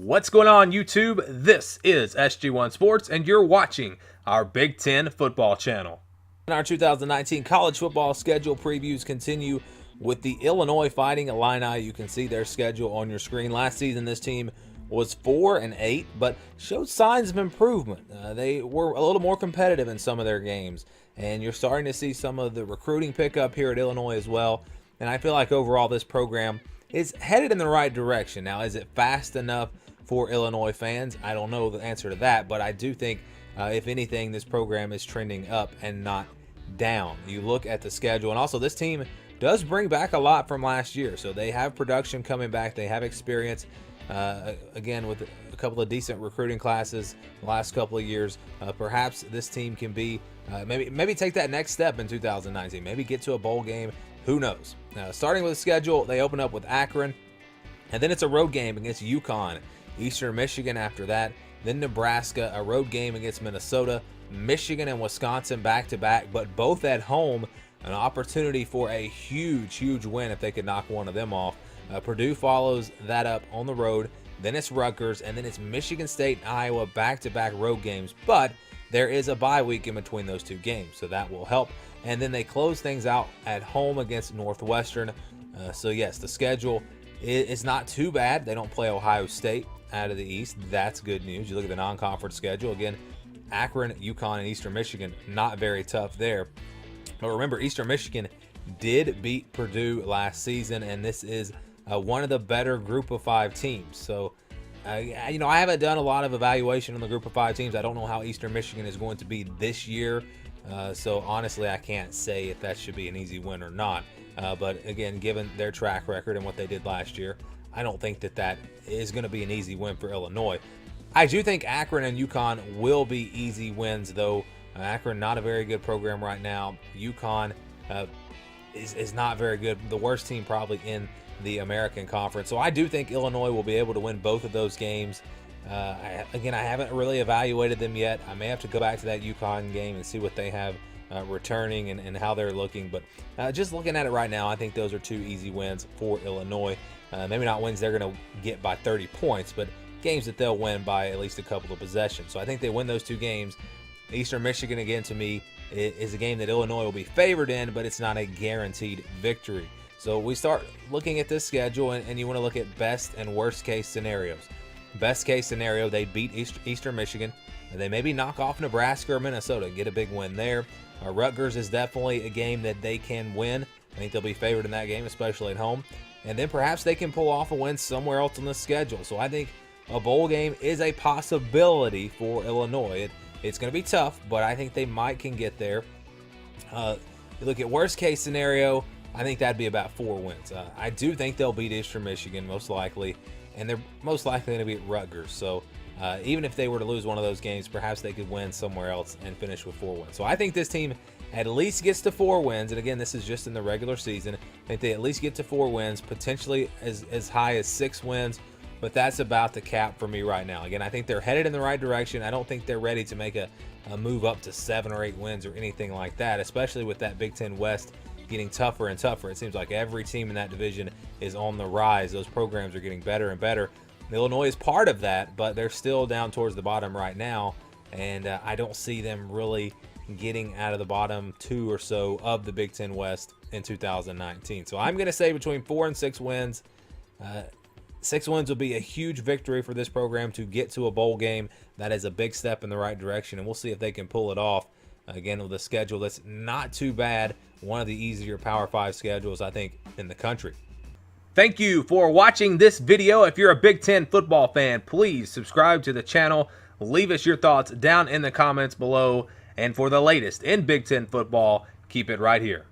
What's going on, YouTube? This is SG1 Sports, and you're watching our Big Ten football channel. Our 2019 college football schedule previews continue with the Illinois Fighting Illini. You can see their schedule on your screen. Last season, this team was 4-8, but showed signs of improvement. They were a little more competitive in some of their games, and you're starting to see some of the recruiting pick up here at Illinois as well. And I feel like overall this program is headed in the right direction. Now, is it fast enough for Illinois fans? I don't know the answer to that, but I do think, if anything, this program is trending up and not down. You look at the schedule, and also this team does bring back a lot from last year. So they have production coming back. They have experience, again, with a couple of decent recruiting classes the last couple of years. Perhaps this team can be, maybe take that next step in 2019. Maybe get to a bowl game. Who knows? Starting with the schedule, they open up with Akron, and then it's a road game against UConn, Eastern Michigan after that, then Nebraska, a road game against Minnesota, Michigan and Wisconsin back-to-back, but both at home, an opportunity for a huge win if they could knock one of them off. Purdue follows that up on the road, then it's Rutgers, and then it's Michigan State and Iowa back-to-back road games, but there is a bye week in between those two games, so that will help. And then they close things out at home against Northwestern. So yes, the schedule is not too bad. They don't play Ohio State out of the East. That's good news. You look at the non-conference schedule. Again, Akron, UConn, and Eastern Michigan, not very tough there. But remember, Eastern Michigan did beat Purdue last season, and this is one of the better Group of 5 teams. So, I haven't done a lot of evaluation on the Group of 5 teams. I don't know how Eastern Michigan is going to be this year. So honestly, I can't say if that should be an easy win or not. But again, given their track record and what they did last year, I don't think that is going to be an easy win for Illinois. I do think Akron and UConn will be easy wins, though. Akron, not a very good program right now. UConn is not very good. The worst team probably in the American Conference. So I do think Illinois will be able to win both of those games. I haven't really evaluated them yet. I may have to go back to that UConn game and see what they have returning and how they're looking. But just looking at it right now, I think those are two easy wins for Illinois. Maybe not wins they're going to get by 30 points, but games that they'll win by at least a couple of possessions. So I think they win those two games. Eastern Michigan, again, to me, is a game that Illinois will be favored in, but it's not a guaranteed victory. So we start looking at this schedule, and you want to look at best and worst case scenarios. Best case scenario, they beat Eastern Michigan. They maybe knock off Nebraska or Minnesota, get a big win there. Rutgers is definitely a game that they can win. I think they'll be favored in that game, especially at home. And then perhaps they can pull off a win somewhere else on the schedule. So I think a bowl game is a possibility for Illinois. It's going to be tough, but I think they can get there. You look at worst case scenario, I think that'd be about 4 wins. I do think they'll beat Eastern Michigan, most likely. And they're most likely going to beat Rutgers. So even if they were to lose one of those games, perhaps they could win somewhere else and finish with 4 wins. So I think this team at least gets to 4 wins. And again, this is just in the regular season. I think they at least get to 4 wins, potentially as high as 6 wins. But that's about the cap for me right now. Again, I think they're headed in the right direction. I don't think they're ready to make a move up to 7 or 8 wins or anything like that, especially with that Big Ten West getting tougher and tougher. It seems like every team in that division is on the rise. Those programs are getting better and better. Illinois is part of that, but they're still down towards the bottom right now, and I don't see them really getting out of the bottom 2 or so of the Big Ten West in 2019. So I'm going to say between 4 and 6 wins. 6 wins will be a huge victory for this program to get to a bowl game. That is a big step in the right direction, and we'll see if they can pull it off. Again, with a schedule that's not too bad, one of the easier Power 5 schedules, I think, in the country. Thank you for watching this video. If you're a Big Ten football fan, please subscribe to the channel. Leave us your thoughts down in the comments below. And for the latest in Big Ten football, keep it right here.